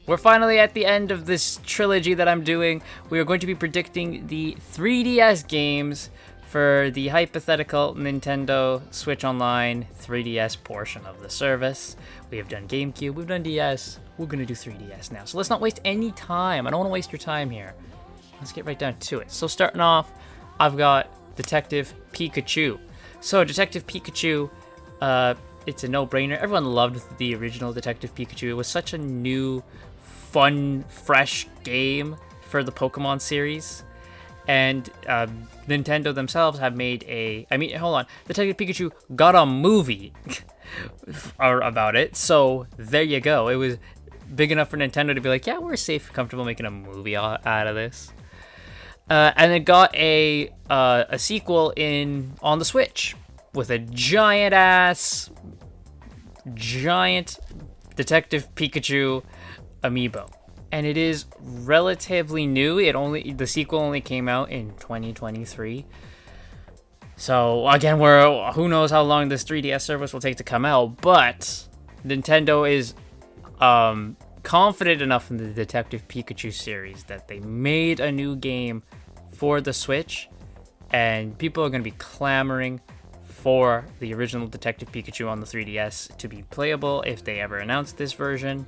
we're finally at the end of this trilogy that I'm doing. We are going to be predicting the 3DS games for the hypothetical Nintendo Switch Online 3DS portion of the service. We have done GameCube, we've done DS, we're going to do 3DS now. So let's not waste any time. I don't want to waste your time here. Let's get right down to it. So starting off, I've got Detective Pikachu. So Detective Pikachu, it's a no-brainer. Everyone loved the original Detective Pikachu. It was such a new, fun, fresh game for the Pokemon series. And Nintendo themselves have made Detective Pikachu got a movie about it. So there you go. It was big enough for Nintendo to be like, yeah, we're safe and comfortable making a movie out of this. And it got a sequel on the Switch with a giant Detective Pikachu amiibo. And it is relatively new. The sequel only came out in 2023. So again, who knows how long this 3DS service will take to come out, but Nintendo is confident enough in the Detective Pikachu series that they made a new game for the Switch, and people are going to be clamoring for the original Detective Pikachu on the 3DS to be playable if they ever announce this version.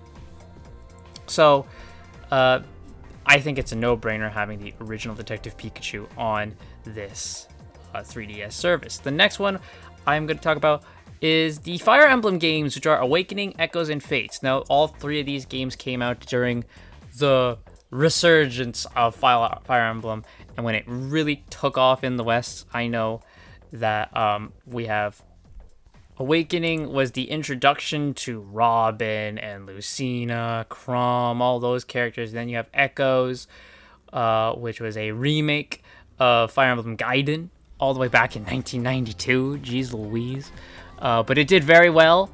So, I think it's a no-brainer having the original Detective Pikachu on this 3DS service. The next one I'm going to talk about is the Fire Emblem games, which are Awakening, Echoes, and Fates. Now, all three of these games came out during the resurgence of Fire Emblem, and when it really took off in the West. I know that we have Awakening was the introduction to Robin and Lucina, Chrom, all those characters. Then you have Echoes, which was a remake of Fire Emblem Gaiden, all the way back in 1992. Jeez Louise. But it did very well.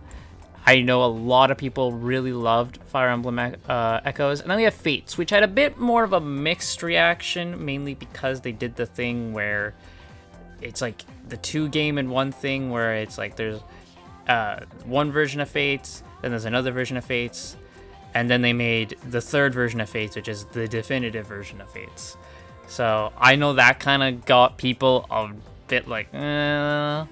I know a lot of people really loved Fire Emblem Echoes. And then we have Fates, which had a bit more of a mixed reaction, mainly because they did the thing where it's like the two game in one thing, where it's like there's one version of Fates, then there's another version of Fates, and then they made the third version of Fates, which is the definitive version of Fates. So I know that kind of got people a bit like, that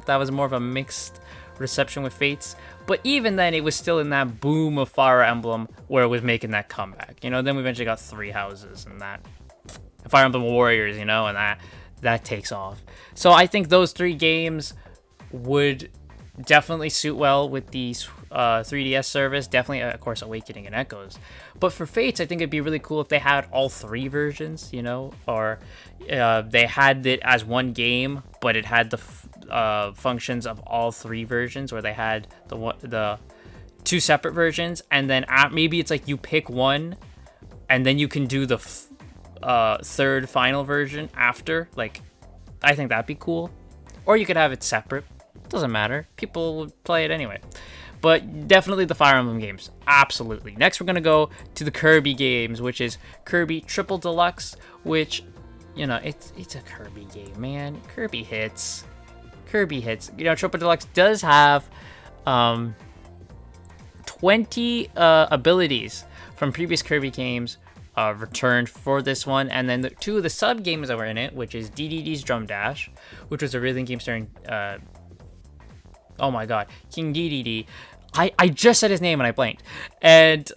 was more of a mixed reception with Fates. But even then, it was still in that boom of Fire Emblem where it was making that comeback. Then we eventually got Three Houses and that Fire Emblem Warriors, and that takes off. So I think those three games would definitely suit well with the 3DS service. Definitely, of course, Awakening and Echoes. But for Fates, I think it'd be really cool if they had all three versions, or they had it as one game, but it had the functions of all three versions, where they had the two separate versions, and then maybe it's like you pick one, and then you can do the third final version after. Like, I think that'd be cool. Or you could have it separate. Doesn't matter. People would play it anyway. But definitely the Fire Emblem games. Absolutely. Next, we're going to go to the Kirby games, which is Kirby Triple Deluxe, which, it's a Kirby game, man. Kirby hits. Triple Deluxe does have 20 abilities from previous Kirby games returned for this one, and then two of the sub games that were in it, which is DDD's Drum Dash, which was a rhythm game starring King DDD. I just said his name and I blanked. And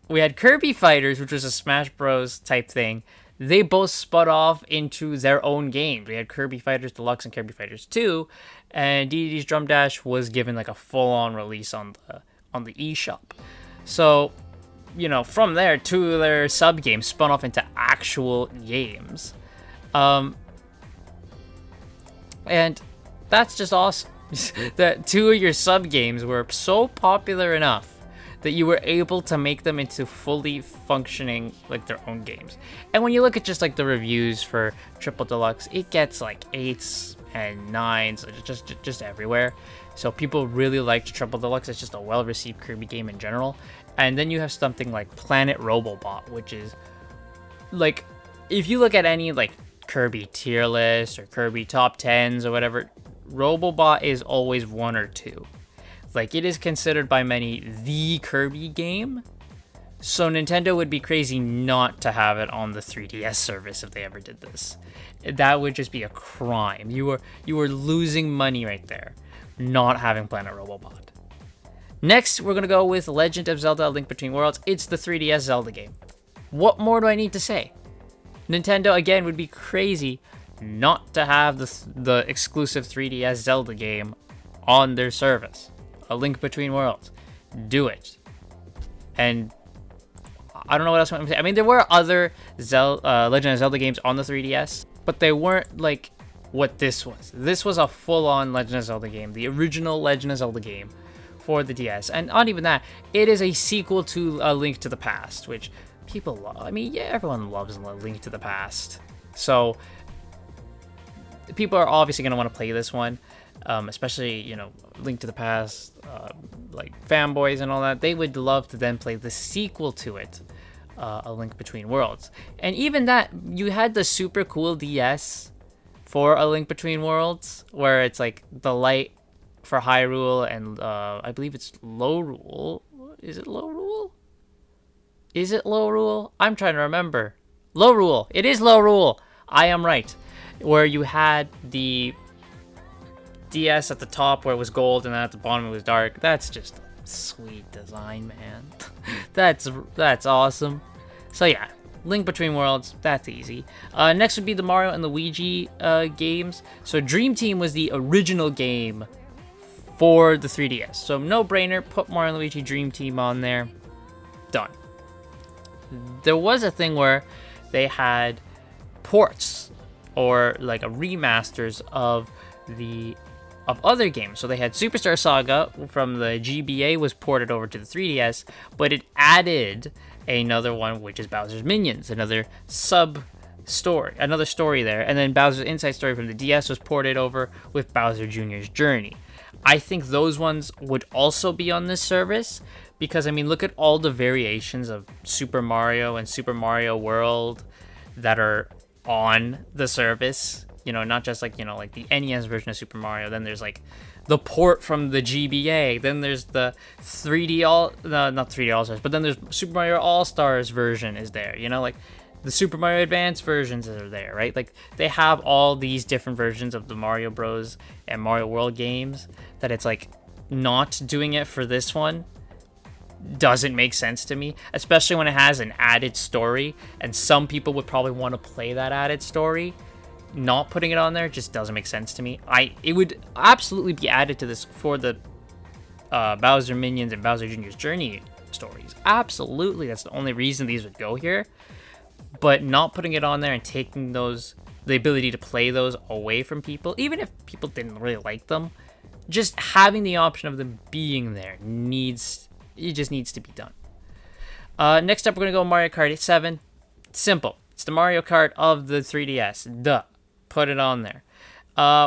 we had Kirby Fighters, which was a Smash Bros type thing. They both spun off into their own games. We had Kirby Fighters Deluxe and Kirby Fighters 2, and DDD's Drum Dash was given like a full-on release on the eShop. So, from there, two of their sub games spun off into actual games. And that's just awesome. That two of your sub games were so popular enough that you were able to make them into fully functioning, like, their own games. And when you look at just like the reviews for Triple Deluxe, it gets like 8s and 9s, just everywhere. So people really liked Triple Deluxe. It's just a well-received Kirby game in general. And then you have something like Planet Robobot, which is like, if you look at any like Kirby tier list or Kirby top 10s or whatever, Robobot is always 1 or 2. Like, it is considered by many the Kirby game, So Nintendo would be crazy not to have it on the 3DS service if they ever did this. That would just be a crime. You were losing money right there, not having Planet Robobot. Next, we're gonna go with Legend of Zelda: A Link Between Worlds. It's the 3DS Zelda game. What more do I need to say? Nintendo again would be crazy not to have the exclusive 3DS Zelda game on their service. A Link Between Worlds. Do it. And I don't know what else I'm going to say. I mean, there were other Legend of Zelda games on the 3DS, but they weren't like what this was. This was a full-on Legend of Zelda game, the original Legend of Zelda game for the DS. And not even that, it is a sequel to A Link to the Past, which people love. I mean, yeah, everyone loves A Link to the Past. So people are obviously going to want to play this one, especially, you know, Link to the Past, like fanboys and all that. They would love to then play the sequel to it, A Link Between Worlds. And even that, you had the super cool DS for A Link Between Worlds, where it's like the light for Hyrule and I believe it's Lorule. Is it Lorule? Is it Lorule? I'm trying to remember. Lorule. It is Lorule. I am right. Where you had the DS at the top where it was gold and then at the bottom it was dark. That's just sweet design, man. That's awesome. So yeah, Link Between Worlds, that's easy. Next would be the Mario and Luigi games. So Dream Team was the original game for the 3DS. So no brainer, put Mario and Luigi Dream Team on there. Done. There was a thing where they had ports or like a remasters of other games. So they had Superstar Saga from the GBA was ported over to the 3DS, but it added another one, which is Bowser's Minions, another story there. And then Bowser's Inside Story from the DS was ported over with Bowser Jr.'s Journey. I think those ones would also be on this service because, I mean, look at all the variations of Super Mario and Super Mario World that are on the service. You know, not just like, you know, like the NES version of Super Mario. Then there's like the port from the GBA. Then there's the 3D not 3D All-Stars, but then there's Super Mario All-Stars version is there. You know, like the Super Mario Advance versions are there, right? Like they have all these different versions of the Mario Bros. And Mario World games that it's like not doing it for this one doesn't make sense to me, especially when it has an added story and some people would probably want to play that added story. Not putting it on there just doesn't make sense to me. It would absolutely be added to this for the Bowser Minions and Bowser Jr.'s Journey stories. Absolutely, that's the only reason these would go here. But not putting it on there and taking the ability to play those away from people, even if people didn't really like them, just having the option of them being there just needs to be done. Next up, we're going to go Mario Kart 7. It's simple. It's the Mario Kart of the 3DS. Duh. Put it on there.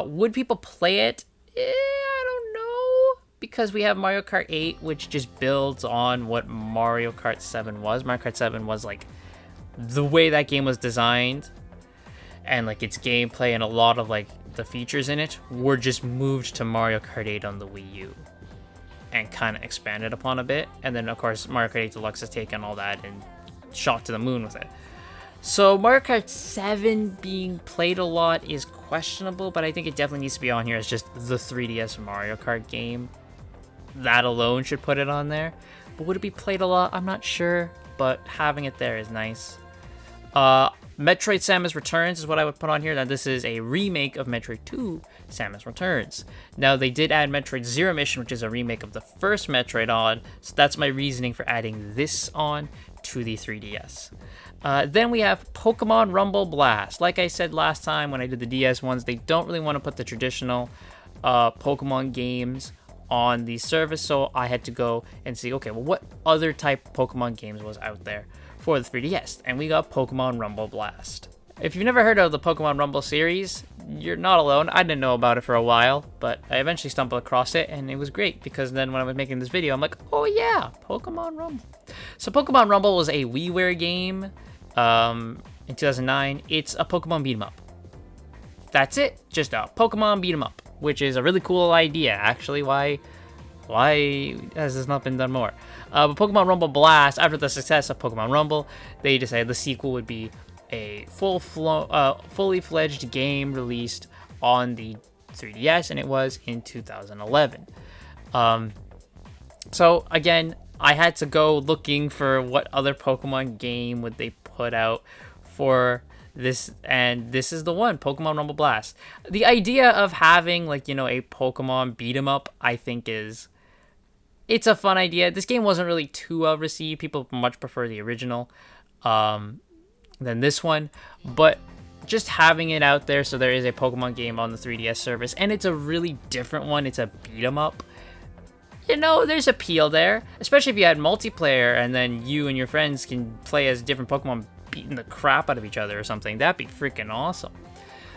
Would people play it? I don't know. Because we have Mario Kart 8, which just builds on what Mario Kart 7 was. Mario Kart 7 was like the way that game was designed and like its gameplay and a lot of like the features in it were just moved to Mario Kart 8 on the Wii U and kind of expanded upon a bit. And then of course Mario Kart 8 Deluxe has taken all that and shot to the moon with it. So Mario Kart 7 being played a lot is questionable, but I think it definitely needs to be on here as just the 3DS Mario Kart game. That alone should put it on there. But would it be played a lot? I'm not sure, but having it there is nice. Metroid Samus Returns is what I would put on here. Now, this is a remake of Metroid 2 Samus Returns. Now, they did add Metroid Zero Mission, which is a remake of the first Metroid on, so that's my reasoning for adding this on to the 3DS. Then we have Pokemon Rumble Blast. Like I said last time when I did the DS ones, they don't really want to put the traditional Pokemon games on the service, so I had to go and see, okay, well, what other type of Pokemon games was out there for the 3DS? And we got Pokemon Rumble Blast. If you've never heard of the Pokemon Rumble series, you're not alone. I didn't know about it for a while, but I eventually stumbled across it, and it was great, because then when I was making this video, I'm like, oh yeah, Pokemon Rumble. So Pokemon Rumble was a WiiWare game in 2009. It's a Pokemon beat 'em up. That's it, just a Pokemon beat 'em up, which is a really cool idea, actually. Why has this not been done more? But Pokemon Rumble Blast, after the success of Pokemon Rumble, they decided the sequel would be a fully fledged game released on the 3DS, and it was in 2011. So again, I had to go looking for what other Pokemon game would they put out for this, and this is the one, Pokemon Rumble Blast. The idea of having, like, you know, a Pokemon beat 'em up, I think it's a fun idea. This game wasn't really too well received. People much prefer the original than this one, but just having it out there, so there is a Pokemon game on the 3DS service, and it's a really different one. It's a beat 'em up. You know, there's appeal there, especially if you had multiplayer and then you and your friends can play as different Pokemon beating the crap out of each other or something. That'd be freaking awesome.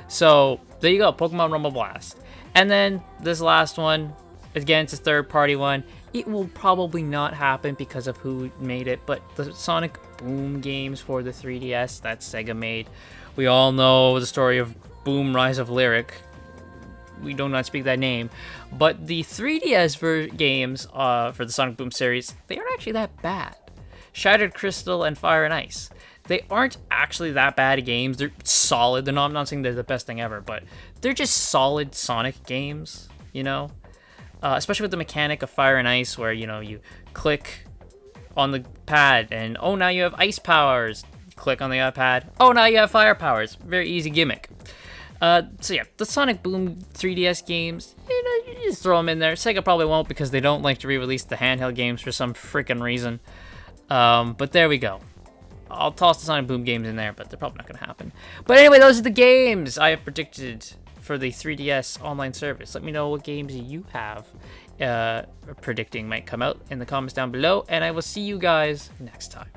So there you go, Pokemon Rumble Blast. And then this last one, again, it's a third-party one. It will probably not happen because of who made it, but the Sonic Boom games for the 3DS that Sega made. We all know the story of Boom Rise of Lyric. We do not speak that name, but the 3DS games for the Sonic Boom series, they aren't actually that bad. Shattered Crystal and Fire and Ice, they aren't actually that bad games. They're solid. I'm not saying they're the best thing ever, but they're just solid Sonic games, you know? Especially with the mechanic of Fire and Ice, where, you know, you click on the pad and, oh, now you have ice powers. Click on the iPad. Oh, now you have fire powers. Very easy gimmick. So yeah, the Sonic Boom 3DS games, you know, you just throw them in there. Sega probably won't because they don't like to re-release the handheld games for some freaking reason. But there we go. I'll toss the Sonic Boom games in there, but they're probably not going to happen. But anyway, those are the games I have predicted for the 3DS online service. Let me know what games you have predicting might come out in the comments down below, and I will see you guys next time.